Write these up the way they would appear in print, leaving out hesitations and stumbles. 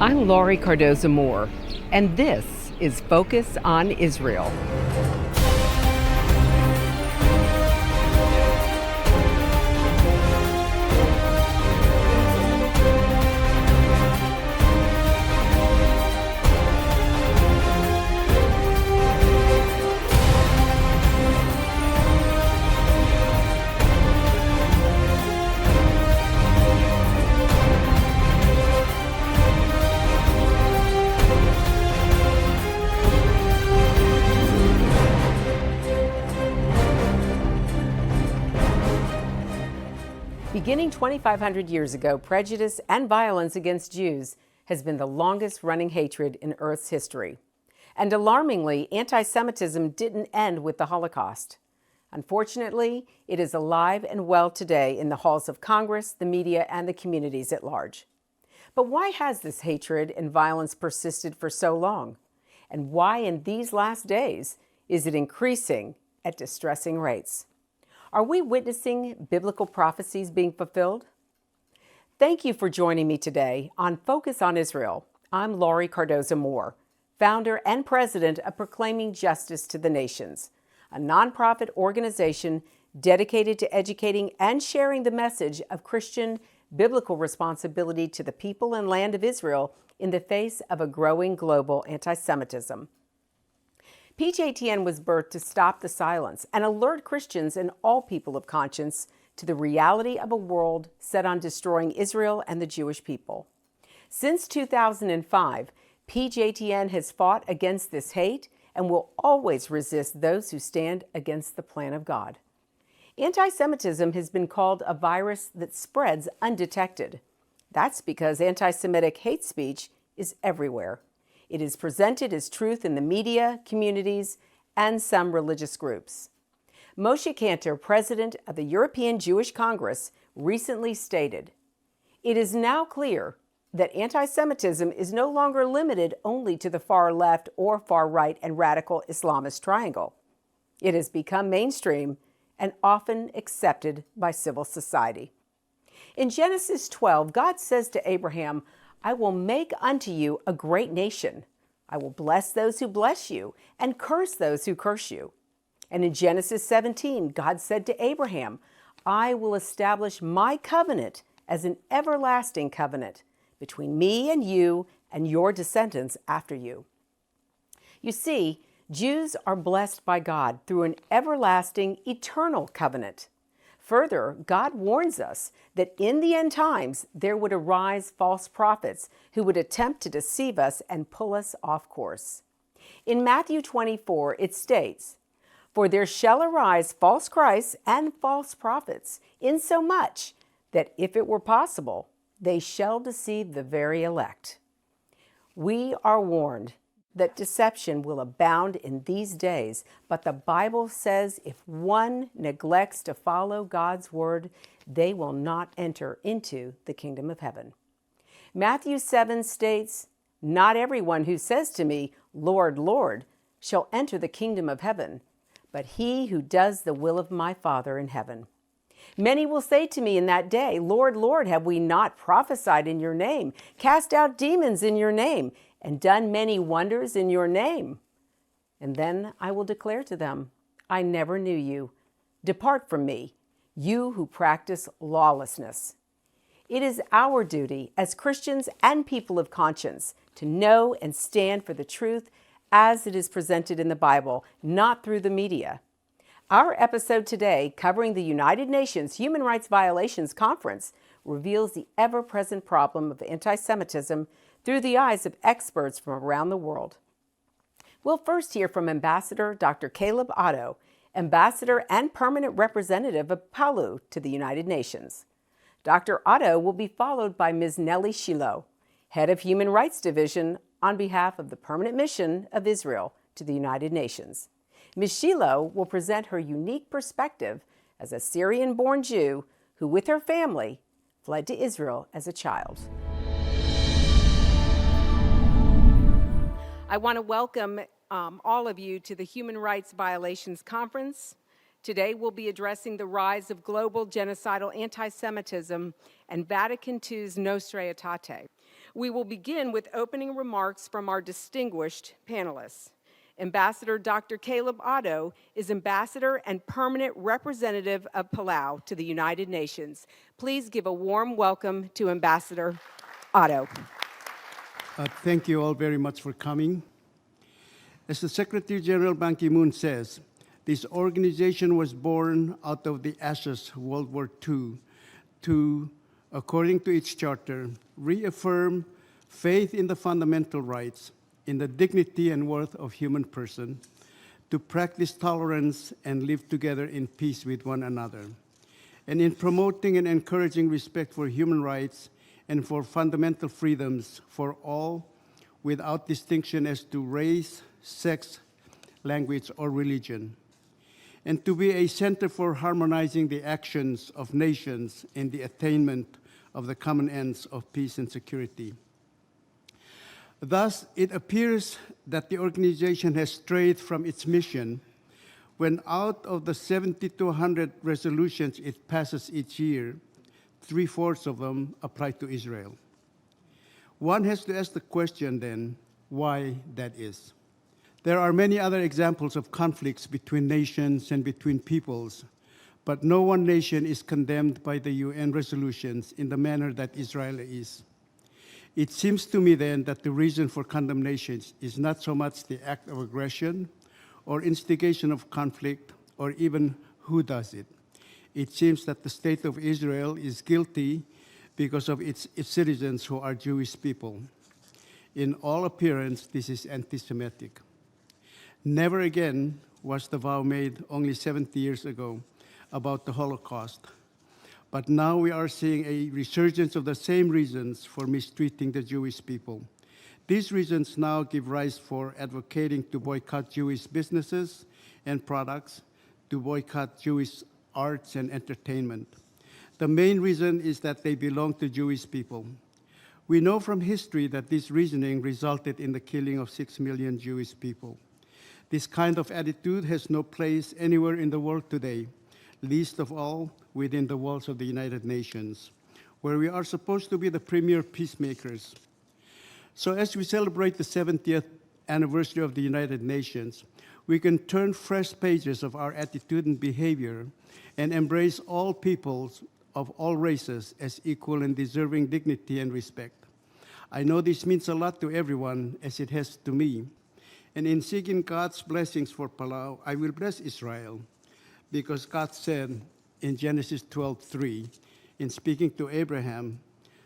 I'm Laurie Cardoza-Moore, and this is Focus on Israel. Beginning 2,500 years ago, prejudice and violence against Jews has been the longest-running hatred in Earth's history. And alarmingly, anti-Semitism didn't end with the Holocaust. Unfortunately, it is alive and well today in the halls of Congress, the media, and the communities at large. But why has this hatred and violence persisted for so long? And why in these last days is it increasing at distressing rates? Are we witnessing biblical prophecies being fulfilled? Thank you for joining me today on Focus on Israel. I'm Laurie Cardoza-Moore, founder and president of Proclaiming Justice to the Nations, a nonprofit organization dedicated to educating and sharing the message of Christian biblical responsibility to the people and land of Israel in the face of a growing global anti-Semitism. PJTN was birthed to stop the silence and alert Christians and all people of conscience to the reality of a world set on destroying Israel and the Jewish people. Since 2005, PJTN has fought against this hate and will always resist those who stand against the plan of God. Anti-Semitism has been called a virus that spreads undetected. That's because anti-Semitic hate speech is everywhere. It is presented as truth in the media, communities, and some religious groups. Moshe Kantor, president of the European Jewish Congress, recently stated, "It is now clear that anti-Semitism is no longer limited only to the far left or far right and radical Islamist triangle. It has become mainstream and often accepted by civil society." In Genesis 12, God says to Abraham, "I will make unto you a great nation. I will bless those who bless you and curse those who curse you." And in Genesis 17, God said to Abraham, "I will establish my covenant as an everlasting covenant between me and you and your descendants after you." You see, Jews are blessed by God through an everlasting, eternal covenant. Further, God warns us that in the end times there would arise false prophets who would attempt to deceive us and pull us off course. In Matthew 24, it states, "For there shall arise false Christs and false prophets, insomuch that if it were possible, they shall deceive the very elect." We are warned that deception will abound in these days, but the Bible says if one neglects to follow God's word, they will not enter into the kingdom of heaven. Matthew 7 states, "Not everyone who says to me, 'Lord, Lord,' shall enter the kingdom of heaven, but he who does the will of my Father in heaven. Many will say to me in that day, 'Lord, Lord, have we not prophesied in your name, cast out demons in your name, and done many wonders in your name?' And then I will declare to them, 'I never knew you. Depart from me, you who practice lawlessness.'" It is our duty as Christians and people of conscience to know and stand for the truth as it is presented in the Bible, not through the media. Our episode today, covering the United Nations Human Rights Violations Conference, reveals the ever-present problem of anti-Semitism through the eyes of experts from around the world. We'll first hear from Ambassador Dr. Caleb Otto, Ambassador and Permanent Representative of Palau to the United Nations. Dr. Otto will be followed by Ms. Nellie Shiloh, Head of Human Rights Division on behalf of the Permanent Mission of Israel to the United Nations. Ms. Shiloh will present her unique perspective as a Syrian-born Jew who, with her family, fled to Israel as a child. I want to welcome all of you to the Human Rights Violations Conference. Today we'll be addressing the rise of global genocidal anti-Semitism and Vatican II's Nostra Aetate. We will begin with opening remarks from our distinguished panelists. Ambassador Dr. Caleb Otto is Ambassador and Permanent Representative of Palau to the United Nations. Please give a warm welcome to Ambassador Otto. Thank you all very much for coming. As the Secretary General Ban Ki-moon says, this organization was born out of the ashes of World War II to, according to its charter, reaffirm faith in the fundamental rights, in the dignity and worth of human person, to practice tolerance and live together in peace with one another, and in promoting and encouraging respect for human rights and for fundamental freedoms for all without distinction as to race, sex, language, or religion, and to be a center for harmonizing the actions of nations in the attainment of the common ends of peace and security. Thus, it appears that the organization has strayed from its mission when out of the 70 to 100 resolutions it passes each year, 3/4 of them apply to Israel. One has to ask the question then, why that is. There are many other examples of conflicts between nations and between peoples, but no one nation is condemned by the UN resolutions in the manner that Israel is. It seems to me then that the reason for condemnation is not so much the act of aggression or instigation of conflict or even who does it. It seems that the state of Israel is guilty because of its citizens who are Jewish people. In all appearance, this is anti-Semitic. Never again was the vow made only 70 years ago about the Holocaust. But now we are seeing a resurgence of the same reasons for mistreating the Jewish people. These reasons now give rise for advocating to boycott Jewish businesses and products, to boycott Jewish arts and entertainment. The main reason is that they belong to Jewish people. We know from history that this reasoning resulted in the killing of 6 million Jewish people. This kind of attitude has no place anywhere in the world today, least of all within the walls of the United Nations, where we are supposed to be the premier peacemakers. So as we celebrate the 70th anniversary of the United Nations, we can turn fresh pages of our attitude and behavior and embrace all peoples of all races as equal and deserving dignity and respect. I know this means a lot to everyone, as it has to me. And in seeking God's blessings for Palau, I will bless Israel, because God said in Genesis 12:3, in speaking to Abraham,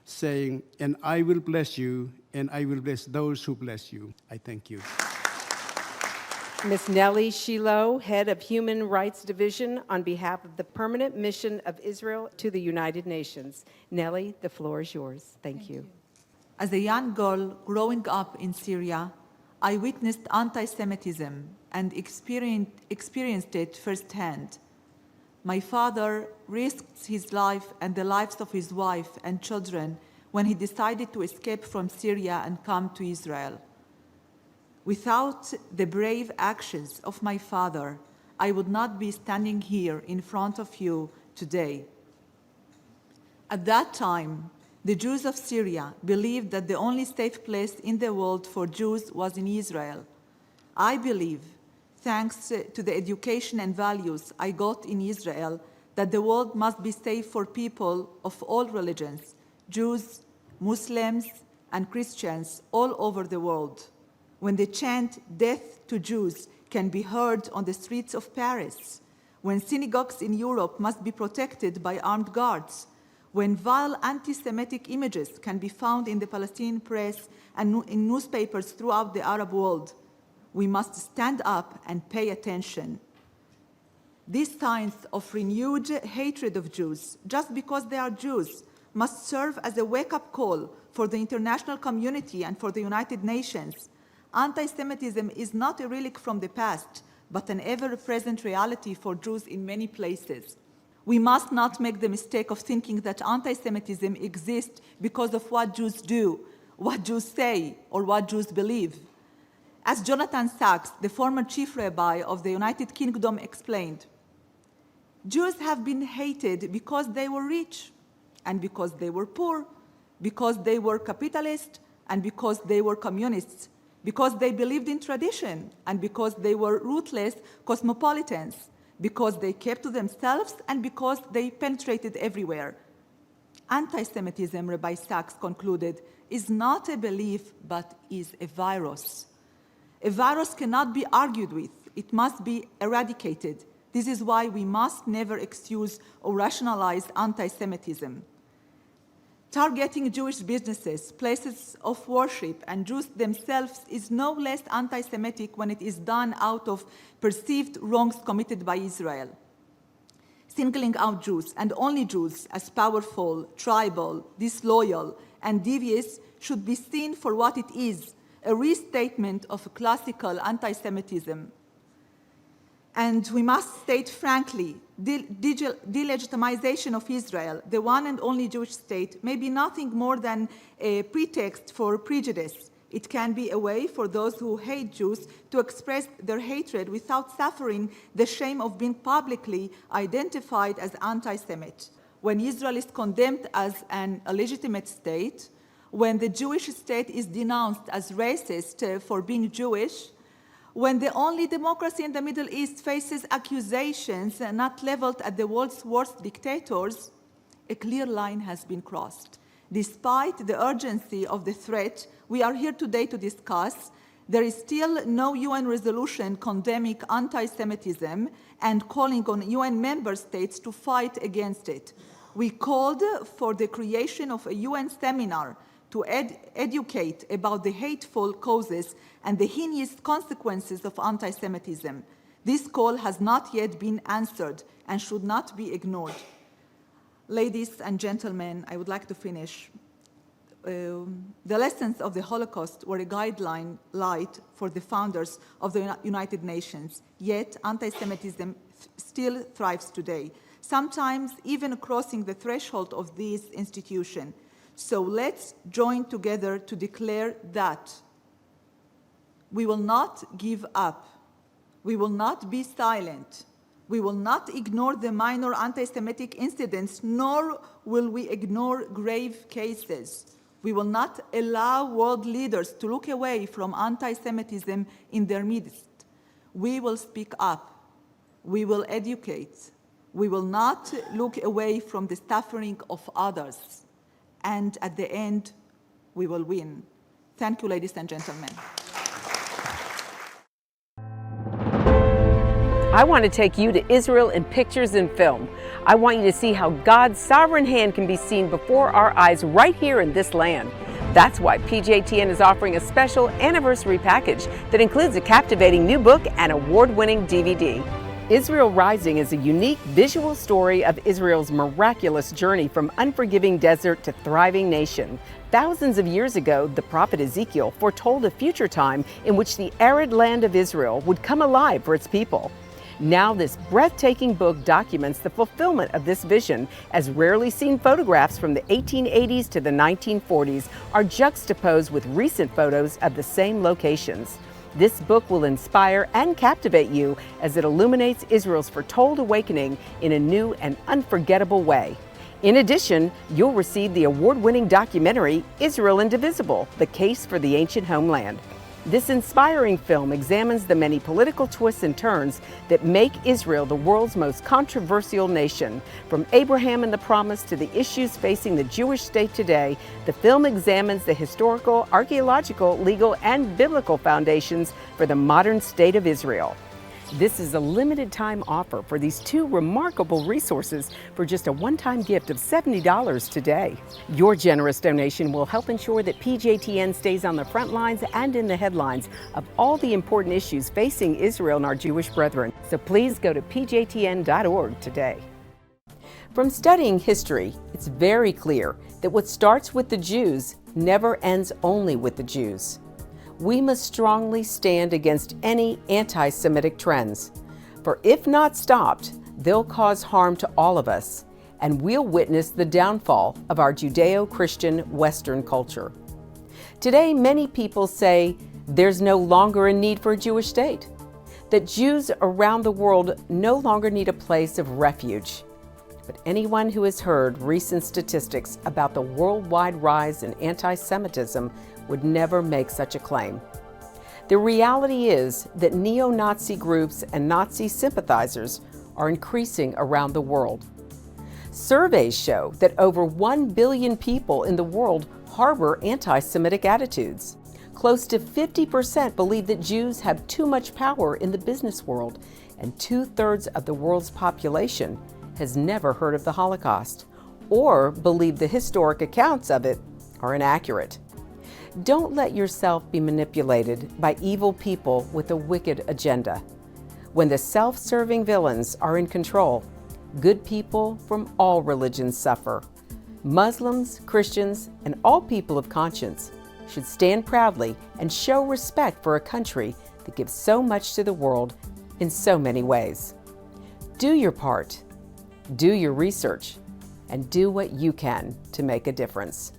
saying, "And I will bless you, and I will bless those who bless you." I thank you. Ms. Nellie Shiloh, Head of Human Rights Division, on behalf of the Permanent Mission of Israel to the United Nations. Nellie, the floor is yours. Thank you. As a young girl growing up in Syria, I witnessed anti-Semitism and experienced it firsthand. My father risked his life and the lives of his wife and children when he decided to escape from Syria and come to Israel. Without the brave actions of my father, I would not be standing here in front of you today. At that time, the Jews of Syria believed that the only safe place in the world for Jews was in Israel. I believe, thanks to the education and values I got in Israel, that the world must be safe for people of all religions, Jews, Muslims, and Christians all over the world. When the chant, "Death to Jews," can be heard on the streets of Paris, when synagogues in Europe must be protected by armed guards, when vile anti-Semitic images can be found in the Palestinian press and in newspapers throughout the Arab world, we must stand up and pay attention. These signs of renewed hatred of Jews, just because they are Jews, must serve as a wake-up call for the international community and for the United Nations. Anti-Semitism is not a relic from the past, but an ever-present reality for Jews in many places. We must not make the mistake of thinking that anti-Semitism exists because of what Jews do, what Jews say, or what Jews believe. As Jonathan Sachs, the former chief rabbi of the United Kingdom, explained, Jews have been hated because they were rich, and because they were poor, because they were capitalists and because they were communists, because they believed in tradition and because they were ruthless cosmopolitans, because they kept to themselves and because they penetrated everywhere. Anti-Semitism, Rabbi Sachs concluded, is not a belief, but is a virus. A virus cannot be argued with. It must be eradicated. This is why we must never excuse or rationalize anti-Semitism. Targeting Jewish businesses, places of worship, and Jews themselves is no less anti-Semitic when it is done out of perceived wrongs committed by Israel. Singling out Jews, and only Jews, as powerful, tribal, disloyal, and devious should be seen for what it is, a restatement of a classical anti-Semitism. And we must state frankly, delegitimization of Israel, the one and only Jewish state, may be nothing more than a pretext for prejudice. It can be a way for those who hate Jews to express their hatred without suffering the shame of being publicly identified as anti-Semite. When Israel is condemned as an illegitimate state, when the Jewish state is denounced as racist for being Jewish, when the only democracy in the Middle East faces accusations not leveled at the world's worst dictators, a clear line has been crossed. Despite the urgency of the threat we are here today to discuss, there is still no UN resolution condemning anti-Semitism and calling on UN member states to fight against it. We called for the creation of a UN seminar to educate about the hateful causes and the heinous consequences of anti-Semitism. This call has not yet been answered and should not be ignored. Ladies and gentlemen, I would like to finish. The lessons of the Holocaust were a guideline light for the founders of the United Nations, yet anti-Semitism still thrives today, sometimes even crossing the threshold of this institution. So let's join together to declare that we will not give up, we will not be silent, we will not ignore the minor anti-Semitic incidents, nor will we ignore grave cases. We will not allow world leaders to look away from anti-Semitism in their midst. We will speak up, we will educate, we will not look away from the suffering of others. And at the end, we will win. Thank you, ladies and gentlemen. I want to take you to Israel in pictures and film. I want you to see how God's sovereign hand can be seen before our eyes right here in this land. That's why PJTN is offering a special anniversary package that includes a captivating new book and award-winning DVD. Israel Rising is a unique visual story of Israel's miraculous journey from unforgiving desert to thriving nation. Thousands of years ago, the prophet Ezekiel foretold a future time in which the arid land of Israel would come alive for its people. Now this breathtaking book documents the fulfillment of this vision, as rarely seen photographs from the 1880s to the 1940s are juxtaposed with recent photos of the same locations. This book will inspire and captivate you as it illuminates Israel's foretold awakening in a new and unforgettable way. In addition, you'll receive the award-winning documentary, Israel Indivisible: The Case for the Ancient Homeland. This inspiring film examines the many political twists and turns that make Israel the world's most controversial nation. From Abraham and the Promise to the issues facing the Jewish state today, the film examines the historical, archaeological, legal, and biblical foundations for the modern state of Israel. This is a limited time offer for these two remarkable resources for just a one-time gift of $70 today. Your generous donation will help ensure that PJTN stays on the front lines and in the headlines of all the important issues facing Israel and our Jewish brethren. So please go to pjtn.org today. From studying history, it's very clear that what starts with the Jews never ends only with the Jews. We must strongly stand against any anti-Semitic trends, for if not stopped, they'll cause harm to all of us, and we'll witness the downfall of our Judeo-Christian Western culture. Today, many people say there's no longer a need for a Jewish state, that Jews around the world no longer need a place of refuge. But anyone who has heard recent statistics about the worldwide rise in anti-Semitism would never make such a claim. The reality is that neo-Nazi groups and Nazi sympathizers are increasing around the world. Surveys show that over 1 billion people in the world harbor anti-Semitic attitudes. Close to 50% believe that Jews have too much power in the business world, and 2/3 of the world's population has never heard of the Holocaust or believe the historic accounts of it are inaccurate. Don't let yourself be manipulated by evil people with a wicked agenda. When the self-serving villains are in control, good people from all religions suffer. Muslims, Christians, and all people of conscience should stand proudly and show respect for a country that gives so much to the world in so many ways. Do your part, do your research, and do what you can to make a difference.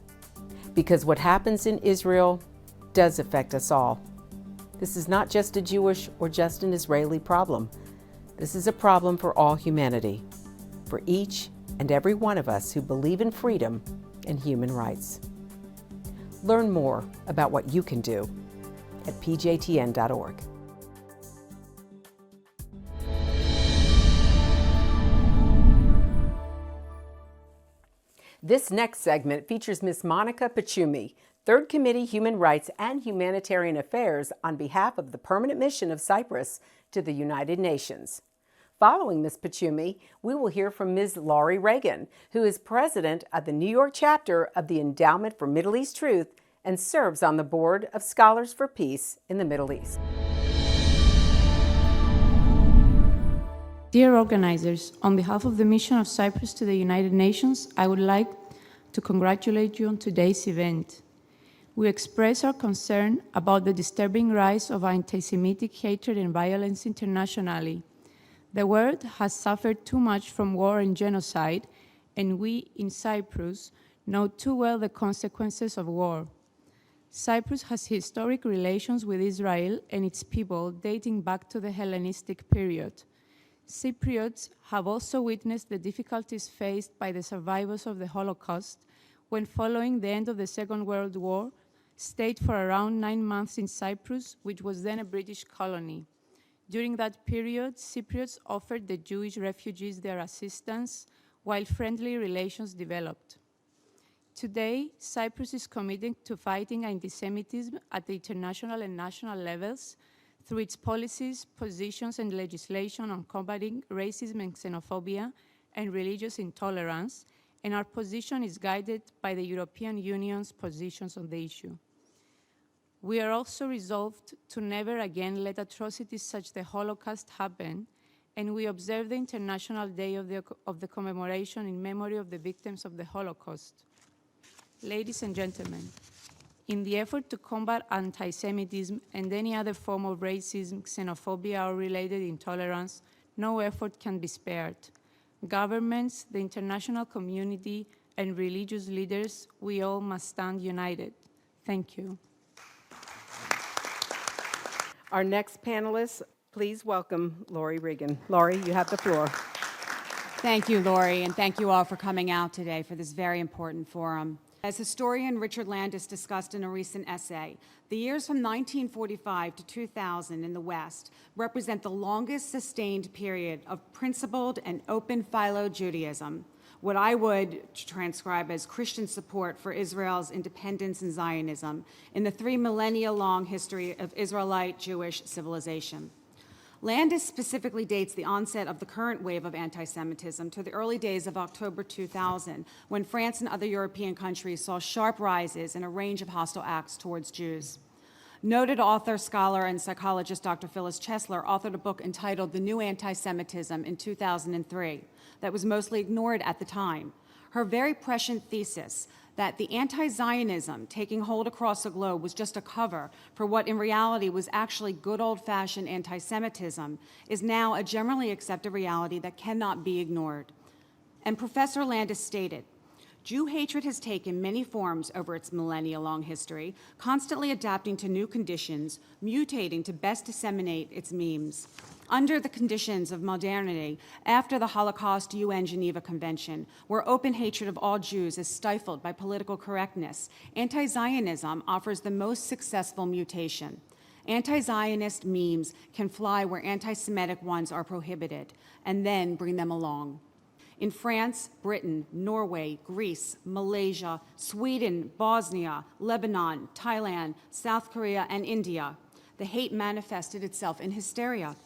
Because what happens in Israel does affect us all. This is not just a Jewish or just an Israeli problem. This is a problem for all humanity, for each and every one of us who believe in freedom and human rights. Learn more about what you can do at pjtn.org. This next segment features Ms. Monica Pachumi, Third Committee Human Rights and Humanitarian Affairs on behalf of the Permanent Mission of Cyprus to the United Nations. Following Ms. Pachumi, we will hear from Ms. Laurie Reagan, who is president of the New York chapter of the Endowment for Middle East Truth and serves on the board of Scholars for Peace in the Middle East. Dear organizers, on behalf of the Mission of Cyprus to the United Nations, I would like to congratulate you on today's event. We express our concern about the disturbing rise of anti-Semitic hatred and violence internationally. The world has suffered too much from war and genocide, and we in Cyprus know too well the consequences of war. Cyprus has historic relations with Israel and its people dating back to the Hellenistic period. Cypriots have also witnessed the difficulties faced by the survivors of the Holocaust when, following the end of the Second World War, stayed for around 9 months in Cyprus, which was then a British colony. During that period, Cypriots offered the Jewish refugees their assistance, while friendly relations developed. Today, Cyprus is committed to fighting anti-Semitism at the international and national levels through its policies, positions, and legislation on combating racism and xenophobia and religious intolerance, and our position is guided by the European Union's positions on the issue. We are also resolved to never again let atrocities such as the Holocaust happen, and we observe the International Day of the commemoration in memory of the victims of the Holocaust. Ladies and gentlemen, in the effort to combat anti-Semitism and any other form of racism, xenophobia, or related intolerance, no effort can be spared. Governments, the international community, and religious leaders, we all must stand united. Thank you. Our next panelist, please welcome Laurie Reagan. Laurie, you have the floor. Thank you, Laurie, and thank you all for coming out today for this very important forum. As historian Richard Landis discussed in a recent essay, the years from 1945 to 2000 in the West represent the longest sustained period of principled and open philo-Judaism, what I would transcribe as Christian support for Israel's independence and Zionism in the 3 millennia-long history of Israelite Jewish civilization. Landis specifically dates the onset of the current wave of anti-Semitism to the early days of October 2000, when France and other European countries saw sharp rises in a range of hostile acts towards Jews. Noted author, scholar, and psychologist Dr. Phyllis Chesler authored a book entitled The New Anti-Semitism in 2003 that was mostly ignored at the time. Her very prescient thesis that the anti-Zionism taking hold across the globe was just a cover for what in reality was actually good old-fashioned anti-Semitism is now a generally accepted reality that cannot be ignored. And Professor Landis stated, Jew hatred has taken many forms over its millennia-long history, constantly adapting to new conditions, mutating to best disseminate its memes. Under the conditions of modernity, after the Holocaust UN Geneva Convention, where open hatred of all Jews is stifled by political correctness, anti-Zionism offers the most successful mutation. Anti-Zionist memes can fly where anti-Semitic ones are prohibited, and then bring them along. In France, Britain, Norway, Greece, Malaysia, Sweden, Bosnia, Lebanon, Thailand, South Korea, and India, the hate manifested itself in hysteria.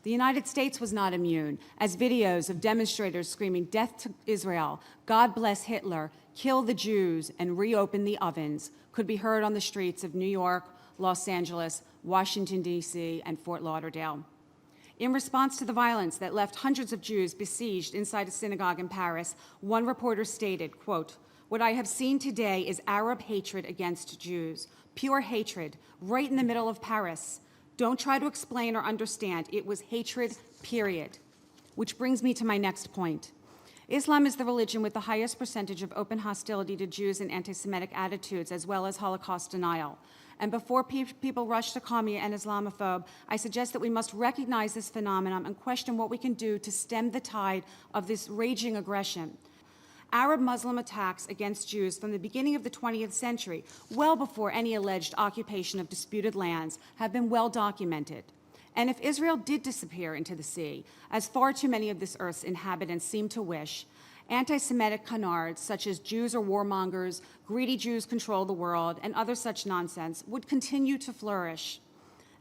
The United States was not immune, as videos of demonstrators screaming "Death to Israel," "God bless Hitler," "Kill the Jews," and "Reopen the ovens" could be heard on the streets of New York, Los Angeles, Washington, D.C., and Fort Lauderdale. In response to the violence that left hundreds of Jews besieged inside a synagogue in Paris, one reporter stated, quote, "What I have seen today is Arab hatred against Jews, pure hatred, right in the middle of Paris. Don't try to explain or understand. It was hatred, period." Which brings me to my next point. Islam is the religion with the highest percentage of open hostility to Jews and anti-Semitic attitudes, as well as Holocaust denial. And before people rush to call me an Islamophobe, I suggest that we must recognize this phenomenon and question what we can do to stem the tide of this raging aggression. Arab Muslim attacks against Jews from the beginning of the 20th century, well before any alleged occupation of disputed lands, have been well documented. And if Israel did disappear into the sea, as far too many of this earth's inhabitants seem to wish, anti-Semitic canards, such as Jews are warmongers, greedy Jews control the world, and other such nonsense, would continue to flourish.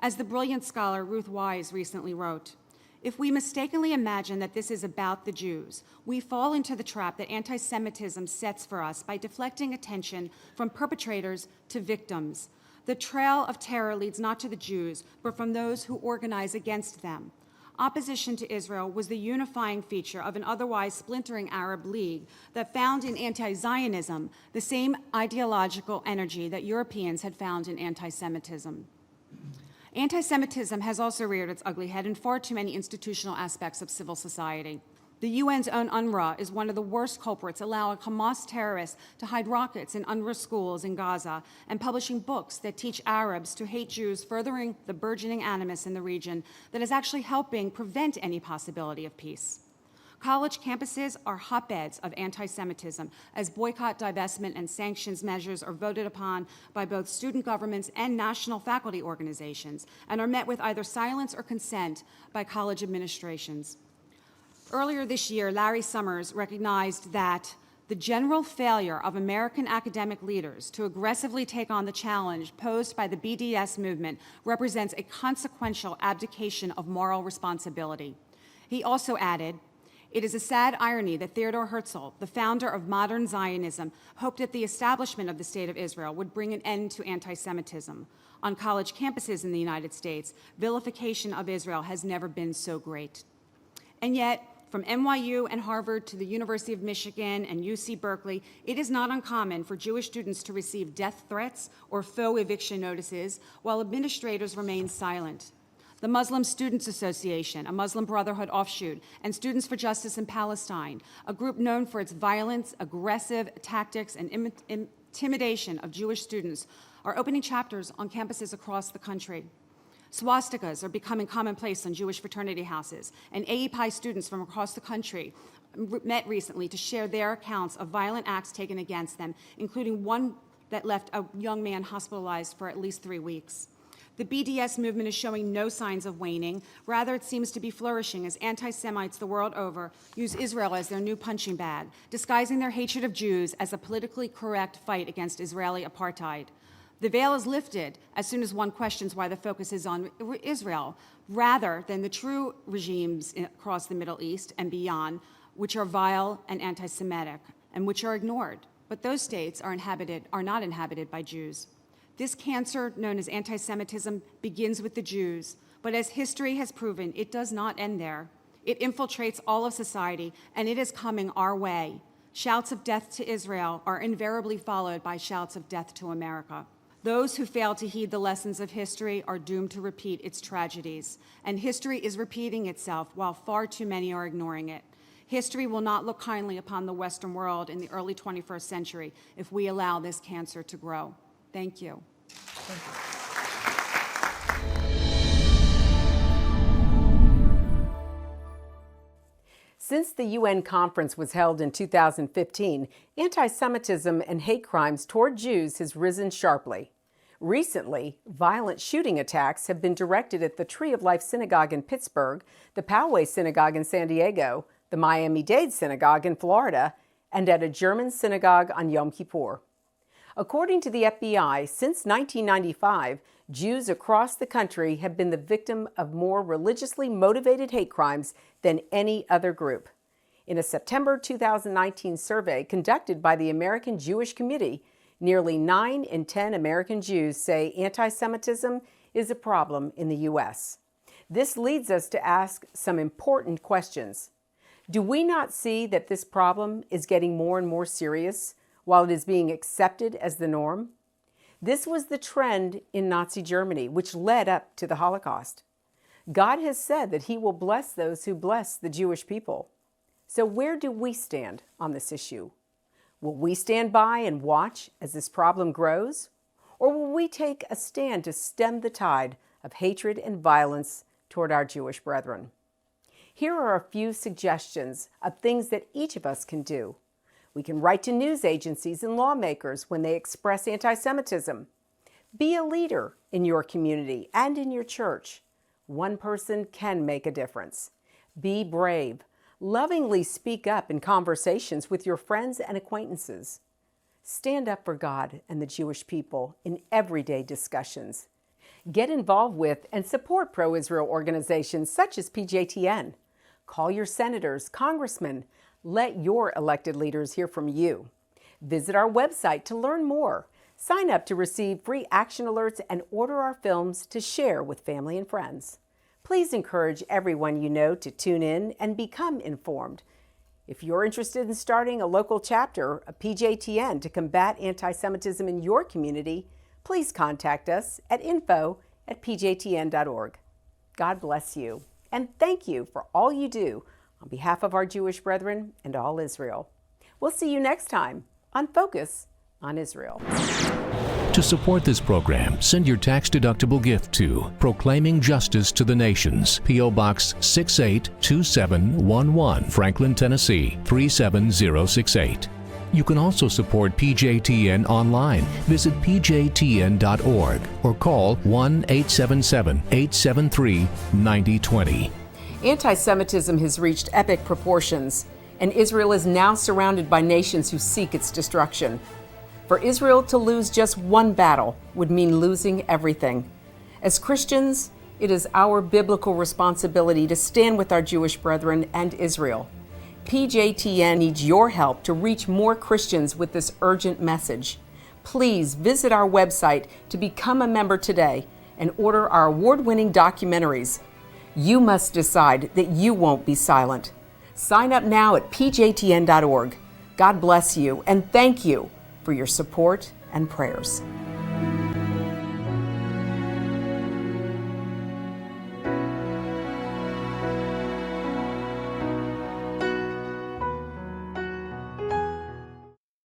As the brilliant scholar Ruth Wise recently wrote, "If we mistakenly imagine that this is about the Jews, we fall into the trap that anti-Semitism sets for us by deflecting attention from perpetrators to victims. The trail of terror leads not to the Jews, but from those who organize against them. Opposition to Israel was the unifying feature of an otherwise splintering Arab League that found in anti-Zionism the same ideological energy that Europeans had found in anti-Semitism." Anti-Semitism has also reared its ugly head in far too many institutional aspects of civil society. The UN's own UNRWA is one of the worst culprits, allowing Hamas terrorists to hide rockets in UNRWA schools in Gaza and publishing books that teach Arabs to hate Jews, furthering the burgeoning animus in the region that is actually helping prevent any possibility of peace. College campuses are hotbeds of anti-Semitism, as boycott, divestment, and sanctions measures are voted upon by both student governments and national faculty organizations, and are met with either silence or consent by college administrations. Earlier this year, Larry Summers recognized that the general failure of American academic leaders to aggressively take on the challenge posed by the BDS movement represents a consequential abdication of moral responsibility. He also added, "It is a sad irony that Theodor Herzl, the founder of modern Zionism, hoped that the establishment of the State of Israel would bring an end to anti-Semitism. On college campuses in the United States, vilification of Israel has never been so great." And yet, from NYU and Harvard to the University of Michigan and UC Berkeley, it is not uncommon for Jewish students to receive death threats or faux eviction notices while administrators remain silent. The Muslim Students Association, a Muslim Brotherhood offshoot, and Students for Justice in Palestine, a group known for its violence, aggressive tactics, and intimidation of Jewish students, are opening chapters on campuses across the country. Swastikas are becoming commonplace on Jewish fraternity houses, and AEPI students from across the country met recently to share their accounts of violent acts taken against them, including one that left a young man hospitalized for at least 3 weeks. The BDS movement is showing no signs of waning. Rather, it seems to be flourishing as anti-Semites the world over use Israel as their new punching bag, disguising their hatred of Jews as a politically correct fight against Israeli apartheid. The veil is lifted as soon as one questions why the focus is on Israel, rather than the true regimes across the Middle East and beyond, which are vile and anti-Semitic, and which are ignored. But those states are not inhabited by Jews. This cancer, known as anti-Semitism, begins with the Jews, but as history has proven, it does not end there. It infiltrates all of society, and it is coming our way. Shouts of death to Israel are invariably followed by shouts of death to America. Those who fail to heed the lessons of history are doomed to repeat its tragedies, and history is repeating itself while far too many are ignoring it. History will not look kindly upon the Western world in the early 21st century if we allow this cancer to grow. Thank you. Since the UN conference was held in 2015, anti-Semitism and hate crimes toward Jews has risen sharply. Recently, violent shooting attacks have been directed at the Tree of Life Synagogue in Pittsburgh, the Poway Synagogue in San Diego, the Miami-Dade Synagogue in Florida, and at a German synagogue on Yom Kippur. According to the FBI, since 1995, Jews across the country have been the victim of more religiously motivated hate crimes than any other group. In a September 2019 survey conducted by the American Jewish Committee, nearly 9 in 10 American Jews say anti-Semitism is a problem in the U.S. This leads us to ask some important questions. Do we not see that this problem is getting more and more serious while it is being accepted as the norm? This was the trend in Nazi Germany, which led up to the Holocaust. God has said that He will bless those who bless the Jewish people. So where do we stand on this issue? Will we stand by and watch as this problem grows? Or will we take a stand to stem the tide of hatred and violence toward our Jewish brethren? Here are a few suggestions of things that each of us can do. We can write to news agencies and lawmakers when they express anti-Semitism. Be a leader in your community and in your church. One person can make a difference. Be brave. Lovingly speak up in conversations with your friends and acquaintances. Stand up for God and the Jewish people in everyday discussions. Get involved with and support pro-Israel organizations such as PJTN. Call your senators, congressmen. Let your elected leaders hear from you. Visit our website to learn more. Sign up to receive free action alerts and order our films to share with family and friends. Please encourage everyone you know to tune in and become informed. If you're interested in starting a local chapter of PJTN to combat anti-Semitism in your community, please contact us at info@pjtn.org. God bless you, and thank you for all you do on behalf of our Jewish brethren and all Israel. We'll see you next time on Focus on Israel. To support this program, send your tax-deductible gift to Proclaiming Justice to the Nations, P.O. Box 682711, Franklin, Tennessee 37068. You can also support PJTN online. Visit pjtn.org or call 1-877-873-9020. Anti-Semitism has reached epic proportions, and Israel is now surrounded by nations who seek its destruction. For Israel to lose just one battle would mean losing everything. As Christians, it is our biblical responsibility to stand with our Jewish brethren and Israel. PJTN needs your help to reach more Christians with this urgent message. Please visit our website to become a member today and order our award-winning documentaries. You must decide that you won't be silent. Sign up now at pjtn.org. God bless you, and thank you for your support and prayers.